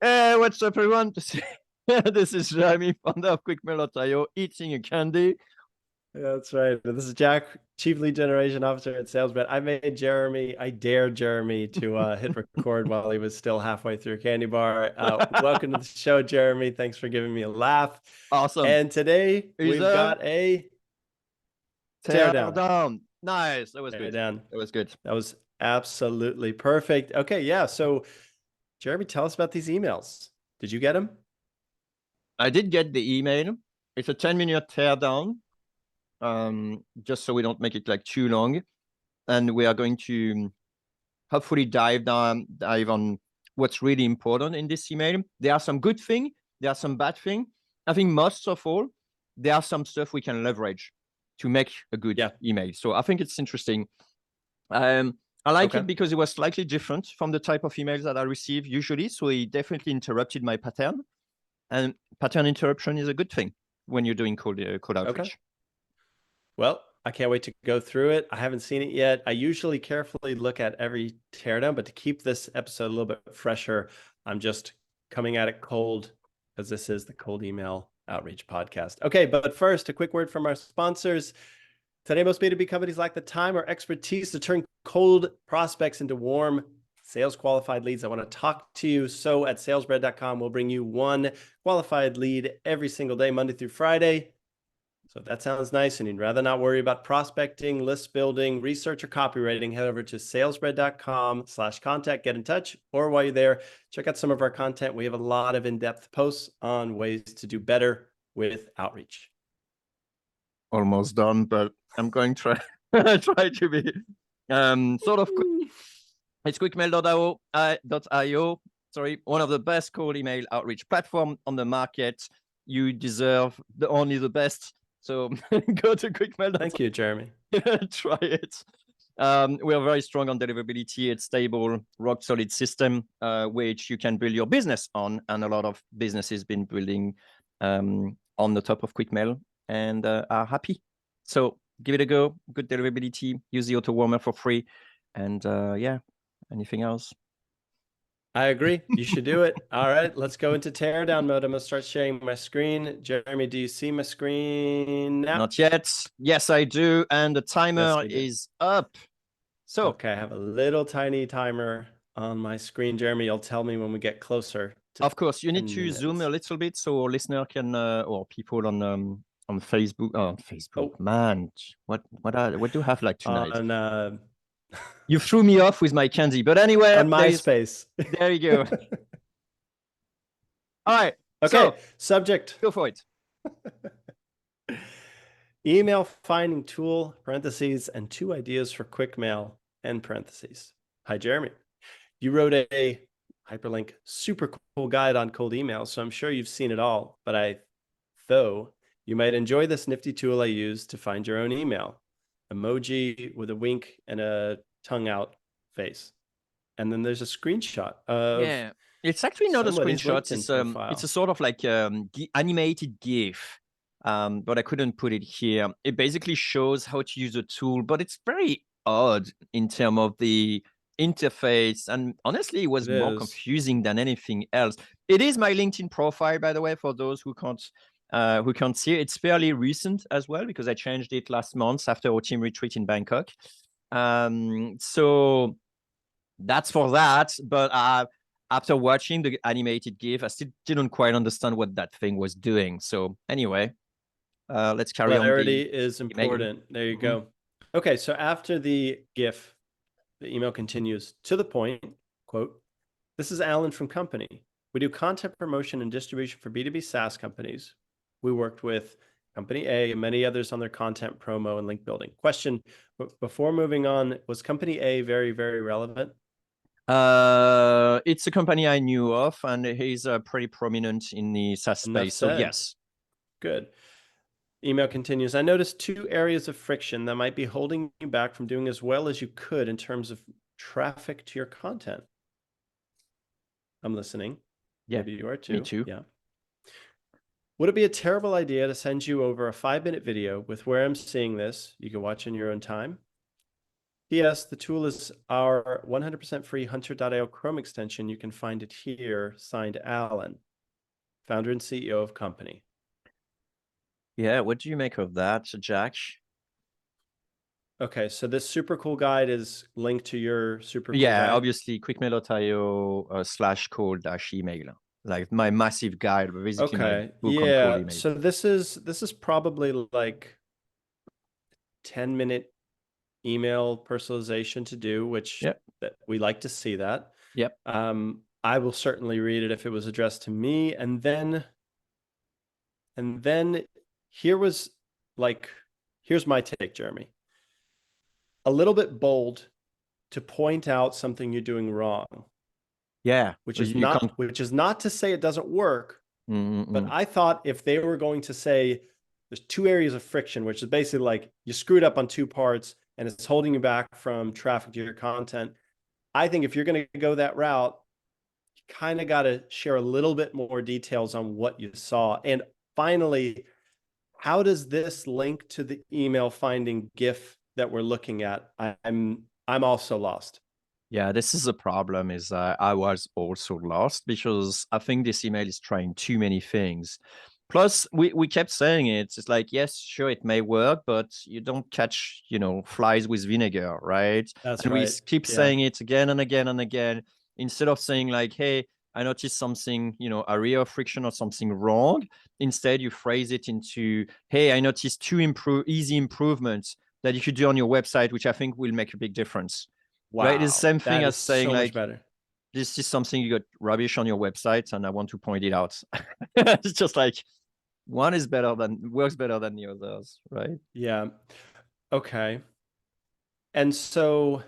Hey, what's up, everyone? This is Jeremy, founder of QuickMail.io, eating a candy. Yeah, that's right. This is Jack, Chief Lead Generation Officer at SalesBread. I dared Jeremy to hit record while he was still halfway through Candy Bar. Welcome to the show, Jeremy. Thanks for giving me a laugh. Awesome. And today Is we've a got a teardown. teardown. Nice. That was good. Teardown. That was good. That was absolutely perfect. Okay, yeah. So, Jeremy, tell us about these emails. Did you get them? I did get the email. It's a 10-minute teardown, just so we don't make it like too long. And we are going to hopefully dive on what's really important in this email. There are some good things, there are some bad things. I think most of all, there are some stuff we can leverage to make a good email. So I think it's interesting. I like it because it was slightly different from the type of emails that I receive usually. So it definitely interrupted my pattern. And pattern interruption is a good thing when you're doing cold outreach. Well, I can't wait to go through it. I haven't seen it yet. I usually carefully look at every teardown, but to keep this episode a little bit fresher, I'm just coming at it cold because this is the Cold Email Outreach Podcast. Okay, but first, a quick word from our sponsors. Today, most B2B companies lack the time or expertise to turn cold prospects into warm sales qualified leads. I want to talk to you. So at salesbread.com, we'll bring you one qualified lead every single day, Monday through Friday. So if that sounds nice and you'd rather not worry about prospecting, list building, research, or copywriting, head over to salesbread.com/contact, get in touch, or while you're there, check out some of our content. We have a lot of in-depth posts on ways to do better with outreach. Almost done, but I'm going to try to be sort of quick. It's quickmail.io. Sorry, one of the best cold email outreach platform on the market. You deserve only the best. So go to quickmail.io. Thank you, Jeremy. Try it. We are very strong on deliverability. It's stable, rock solid system, which you can build your business on. And a lot of businesses been building on the top of QuickMail and are happy. So give it a go. Good deliverability. Use the auto warmer for free. And yeah, anything else? I agree. You should do it. All right, let's go into teardown mode. I'm going to start sharing my screen. Jeremy, do you see my screen now? Not yet. Yes, I do. And the timer is up. So, okay, I have a little tiny timer on my screen. Jeremy, you'll tell me when we get closer. Of course, you need to zoom a little bit so listener can or people on Facebook. Oh, Facebook, man, what do you have like tonight? On you threw me off with my candy, but anyway, on MySpace. There you go. All right. Okay. So, subject. Go for it. Email finding tool, parentheses, and 2 ideas for quick mail, end parentheses. Hi, Jeremy. You wrote a hyperlink super cool guide on cold email, so I'm sure you've seen it all, but though you might enjoy this nifty tool I use to find your own email. Emoji with a wink and a tongue out face. And then there's a screenshot of it's actually not a screenshot. It's a sort of like animated GIF, but I couldn't put it here. It basically shows how to use a tool, but it's very odd in terms of the interface. And honestly, it was more confusing than anything else. It is my LinkedIn profile, by the way, for those who can't see it. It's fairly recent as well because I changed it last month after our team retreat in Bangkok. So that's for that. But after watching the animated GIF, I still didn't quite understand what that thing was doing. So anyway, let's carry on. Clarity is important. There you go. Okay, so after the GIF, the email continues to the point, quote, "This is Alan from company. We do content promotion and distribution for B2B SaaS companies. We worked with Company A and many others on their content promo and link building. Question, before moving on, was Company A very, very relevant?" It's a company I knew of, and he's pretty prominent in the SaaS space. So yes. Good. Email continues. I noticed 2 areas of friction that might be holding you back from doing as well as you could in terms of traffic to your content. I'm listening. Yeah. Maybe you are too. Me too. Yeah. Would it be a terrible idea to send you over a 5-minute video with where I'm seeing this? You can watch in your own time. P.S. The tool is our 100% free Hunter.io Chrome extension. You can find it here. Signed, Alan, founder and CEO of company. Yeah, what do you make of that, Jack? Okay, so this super cool guide is linked to your super cool Yeah, guide. obviously quickmail.io /call -email. Like my massive guide, but basically my Okay, book on cold yeah. email. So this is probably like 10-minute email personalization to do, which Yep. we like to see that. Yep. I will certainly read it if it was addressed to me. And then here's my take, Jeremy. A little bit bold to point out something you're doing wrong, Yeah. which is You can't. not to say it doesn't work, but Mm-mm. I thought if they were going to say there's two areas of friction, which is basically like you screwed up on two parts and it's holding you back from traffic to your content. I think if you're going to go that route, you kind of got to share a little bit more details on what you saw. And finally, how does this link to the email finding GIF that we're looking at? I'm also lost. Yeah, this is a problem. Is I was also lost because I think this email is trying too many things. Plus, we kept saying it. It's like, yes, sure, it may work, but you don't catch, flies with vinegar, right? That's And we right. keep Yeah. saying it again and again and again instead of saying like, hey, I noticed something, area of friction or something wrong. Instead, you phrase it into, hey, I noticed two easy improvements that you should do on your website, which I think will make a big difference. Right? It's the Wow. same thing That as is saying so much like, better. this is something you got rubbish on your website and I want to point it out. It's just like one is works better than the others, right? Yeah. Okay. And so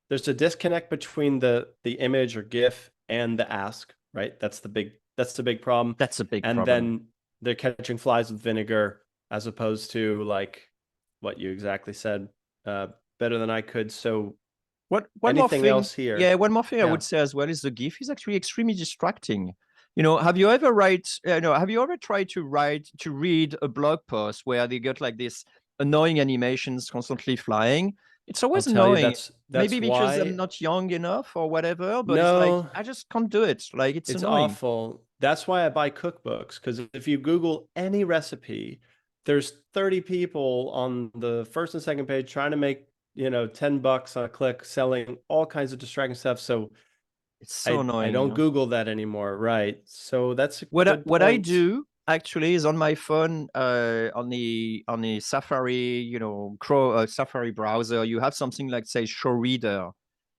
there's a disconnect between the image or GIF and the ask, right? That's the big problem. That's a big And problem. then they're catching flies with vinegar as opposed to like what you exactly said, uh, better than I could. So One more anything thing, else here? yeah, one more thing I Yeah. would say as well is the GIF is actually extremely distracting. Have you ever tried to read a blog post where they got like this annoying animations constantly flying? It's I'll always tell you annoying. that's Maybe because I'm why. not young enough or whatever, but it's like No, I just can't do it. Like it's it's annoying. awful. That's why I buy cookbooks, because if you Google any recipe, there's 30 people on the first and second page trying to make, $10 on a click, selling all kinds of distracting stuff. So It's so I annoying. don't Google that anymore. Right. So that's a What I, good what I point. do actually is on my phone, on the Safari, Safari browser, you have something like say show reader.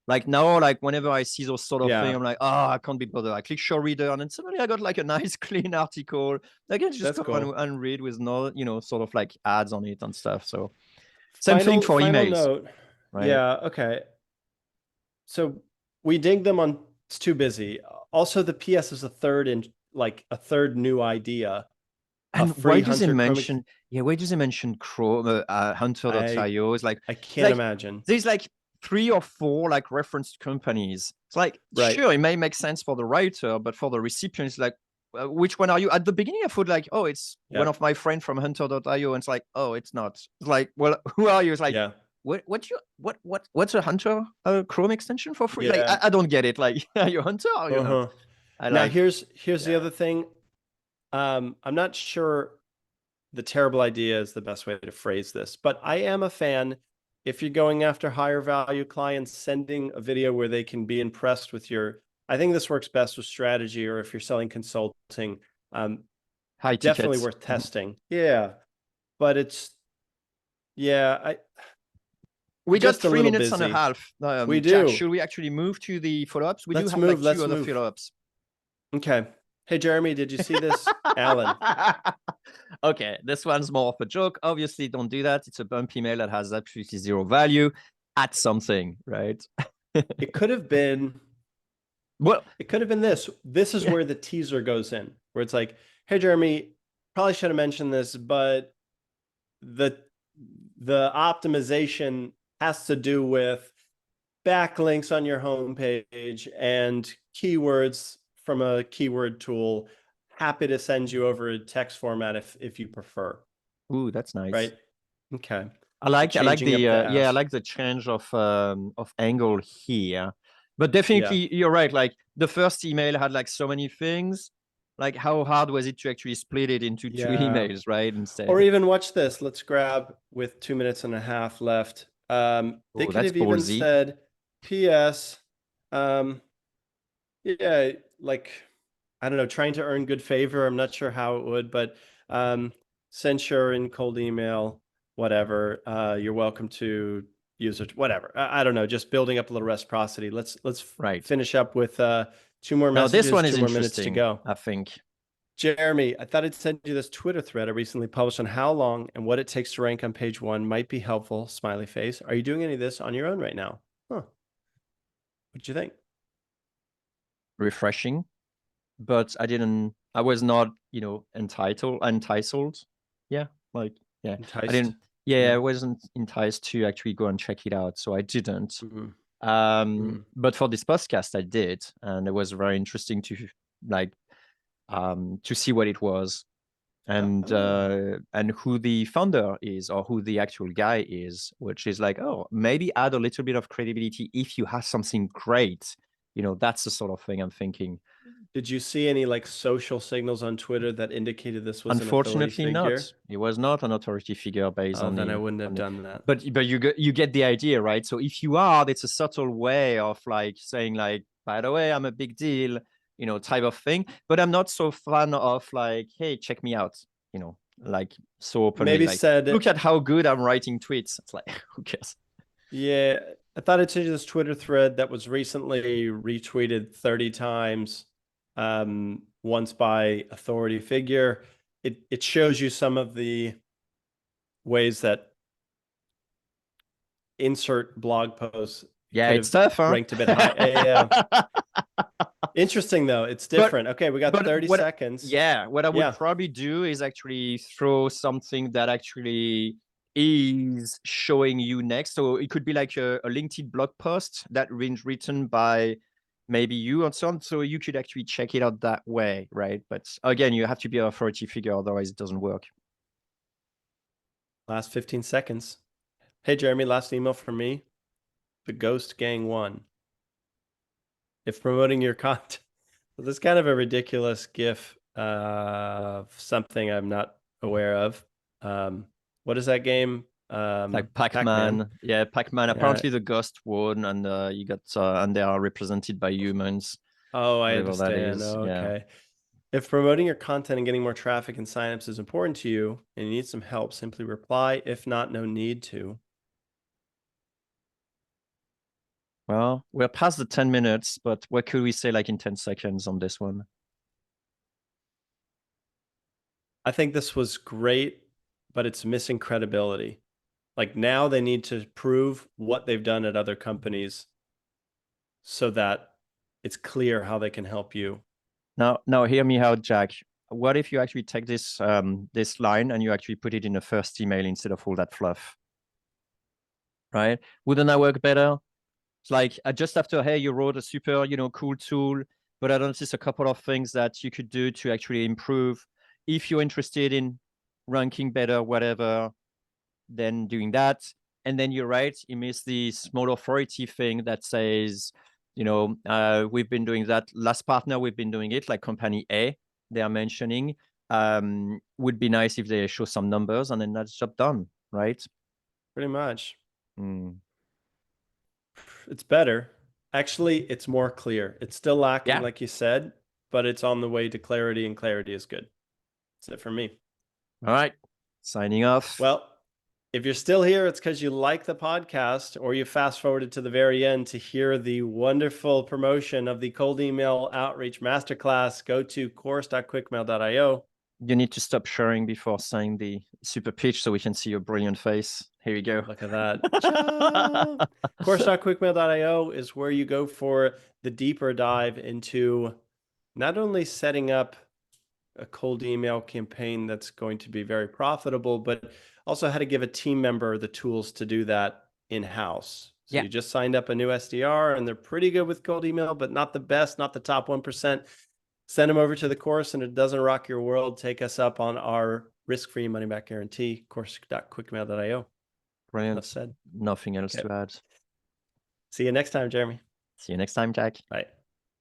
Like now, like whenever I see those sort of thing, Yeah, I'm like, oh, I can't be bothered. I click show reader, and then suddenly I got like a nice clean article. I can just that's go cool. and read with no, sort of like ads on it and stuff. So same thing Final for final emails, note. right? Yeah, okay. So we dig them on it's too busy. Also, the PS is a third new idea. A And why free does it Hunter Chrome. mention? Yeah, why does it mention Chrome, I Hunter.io? I It's can't like imagine. there's like three or four like referenced companies. It's like Right. sure, it may make sense for the writer, but for the recipient, it's like which one are you? At the beginning, I thought like, oh, it's one Yeah. of my friend from Hunter.io, and it's like, oh, it's not. It's like, well, who are you? It's like, Yeah. what's a Hunter Chrome extension for free? Like, I, Yeah. I don't get it. Like, are you Hunter or are you not? Uh-huh. I Now like, here's the yeah. other thing. I'm not sure the terrible idea is the best way to phrase this, but I am a fan. If you're going after higher value clients, sending a video where they can be impressed with I think this works best with strategy, or if you're selling consulting, um, High definitely tickets. worth testing. Yeah, but I We got just a three little minutes and a busy. half. We Jack, do. should we actually move to the follow-ups? We do Let's have like move. two Let's other move. follow-ups. Okay. Hey, Jeremy, did you see this? Alan. Okay, this one's more of a joke. Obviously, don't do that. It's a bump email that has absolutely zero value. Add something, right? It could have been Well, It could have been this. This is yeah. where the teaser goes in, where it's like, "Hey, Jeremy, probably should have mentioned this, but the the optimization has to do with backlinks on your homepage and keywords from a keyword tool. Happy to send you over a text format if you prefer." Ooh, that's nice. Right? Okay. I like changing the up the yeah, I ask. like the change of angle here. But Yeah. definitely you're right. Like the first email had like so many things. Like how hard was it to actually split it into two Yeah. emails, right? Instead. Or even watch this. Let's grab with 2 minutes and a half left. They Oh, could that's have even ballsy. said, P.S. Yeah, like I don't know, trying to earn good favor. I'm not sure how it would, but censure in cold email, whatever. You're welcome to use it, whatever. I don't know, just building up a little reciprocity. Let's Right. finish up with two more Now this messages, one is 2 more minutes to interesting, go. I think. Jeremy, I thought I'd send you this Twitter thread I recently published on how long and what it takes to rank on page one might be helpful. Smiley face. Are you doing any of this on your own right now? Huh. What'd you think? Refreshing. But I was not, enticed. Yeah, like yeah. I Enticed? didn't yeah, I Yeah. wasn't enticed to actually go and check it out, so I didn't. Mhm. But for this podcast I did, and it was very interesting like to see what it was Oh. and who the founder is or who the actual guy is, which is like, oh, maybe add a little bit of credibility if you have something great. That's the sort of thing I'm thinking. Did you see any like social signals on Twitter that indicated this was an authority Unfortunately not. figure? It was not an authority figure based Oh, on then I the wouldn't have done that. but you get the idea, right? So if you are, it's a subtle way of like saying like, by the way, I'm a big deal, type of thing. But I'm not so fan of like, hey, check me out, like so openly, Maybe like, said, look at how good I'm writing tweets. It's like, who cares? yeah, I thought I'd send you this Twitter thread that was recently retweeted 30 times, once by authority figure. It shows you some of the ways that insert blog posts Yeah, could it's have tough, huh? ranked a bit high. Yeah. Interesting though. It's But different. Okay, we got but 30 seconds. what I would Yeah. probably do is actually throw something that actually is showing you next. So it could be like a LinkedIn blog post that written by maybe you and so on. So you could actually check it out that way, right? But again, you have to be an authority figure, otherwise it doesn't work. Last 15 seconds. Hey, Jeremy, last email from me. The Ghost Gang won. If promoting your content, well, this is kind of a ridiculous GIF of something I'm not aware of. What is that game? Like Pac-Man. Pac-Man. Yeah, Pac-Man. Yeah. Apparently the ghost won and you got and they are represented by humans, Oh, I whatever that understand. is. Oh, Yeah. okay. If promoting your content and getting more traffic and signups is important to you and you need some help, simply reply. If not, no need to. Well, we're past the 10 minutes, but what could we say like in 10 seconds on this one? I think this was great, but it's missing credibility. Like now they need to prove what they've done at other companies so that it's clear how they can help you. Now hear me out, Jack. What if you actually take this line and you actually put it in the first email instead of all that fluff? Right? Wouldn't that work better? It's like just after, hey, you wrote a super, cool tool, but I noticed a couple of things that you could do to actually improve. If you're interested in ranking better, whatever, then doing that. And then you're right, you miss the small authority thing that says, we've been doing that. Last partner, we've been doing it, like company A, they are mentioning. Would be nice if they show some numbers and then that's job done, right? Pretty much. Mm. It's better. Actually, it's more clear. It's still lacking, Yeah. like you said, but it's on the way to clarity, and clarity is good. That's it for me. All right. Signing off. Well, if you're still here, it's because you like the podcast or you fast forwarded to the very end to hear the wonderful promotion of the cold email outreach masterclass. Go to course.quickmail.io. You need to stop sharing before saying the super pitch so we can see your brilliant face. Here you go. Look at that. Course.quickmail.io is where you go for the deeper dive into not only setting up a cold email campaign that's going to be very profitable, but also how to give a team member the tools to do that in-house. So Yeah. you just signed up a new SDR and they're pretty good with cold email, but not the best, not the top 1%. Send them over to the course and it doesn't rock your world. Take us up on our risk-free money-back guarantee, course.quickmail.io. Brilliant. Enough said. Nothing else Okay. to add. See you next time, Jeremy. See you next time, Jack. Bye.